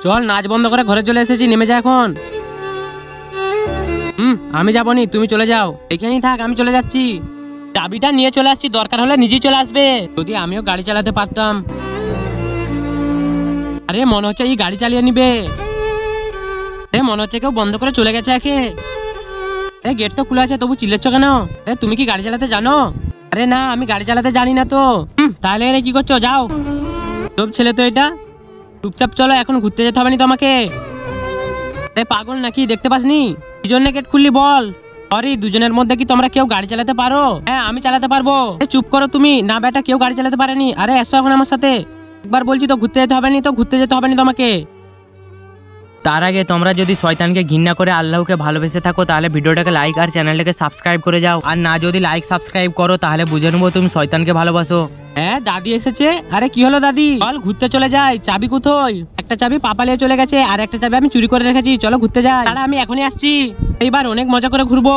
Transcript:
চল নাচ বন্ধ করে ঘরে চলে এসেছি, নেমে যা এখন। আমি যাবো নি, তুমি চলে যাও। এখানেই থাক, আমি চলে যাচ্ছি। চাবিটা নিয়ে চলে আসছি, দরকার হলে নিজেই চলে আসবে। যদি আমিও গাড়ি চালাতে পারতাম। আরে মনে হচ্ছে এই গাড়ি চালিয়ে নিবে। আরে মনে হচ্ছে কেউ বন্ধ করে চলে গেছে একে। আরে গেট তো খুলে আছে, তবু চিল্লাচ্ছ কেন? আরে তুমি কি গাড়ি চালাতে জানো? আরে না, আমি গাড়ি চালাতে জানি না তো। তাহলে এখানে কি করছো? যাও। সব ছেলে তো এটা। চুপচাপ চলো, এখন ঘুরতে যেতে হবে না তোমাকে। আরে পাগল নাকি, দেখতে পাসনি? কি জন্য গেট খুললি বল? আরে দুজনের মধ্যে কি তোমরা কেউ গাড়ি চালাতে পারো? হ্যাঁ আমি চালাতে পারবো। চুপ করো তুমি। না বেটা, কেউ গাড়ি চালাতে পারেনি। আরে এসো এখন আমার সাথে। একবার বলছি তো ঘুরতে যেতে হবে না, তো ঘুরতে যেতে হবে না তোমাকে। তার আগে তোমরা যদি শয়তানকে ঘৃণা করে আল্লাহকে ভালোবেসে থাকো তাহলে ভিডিওটাকে লাইক আর চ্যানেলটাকে সাবস্ক্রাইব করে যাও। আর না যদি লাইক সাবস্ক্রাইব করো তাহলে বুঝে নেবো তুমি শয়তানকে ভালোবাসো। হ্যাঁ দাদি এসেছে। আরে কি হলো দাদি? চল ঘুরতে চলে যাই। চাবি কোথায়? একটা চাবি পাপা নিয়ে চলে গেছে, আর একটা চাবি আমি চুরি করে রেখেছি। চলো ঘুরতে যাই। তাহলে আমি এখনই আসছি। এইবার অনেক মজা করে ঘুরবো।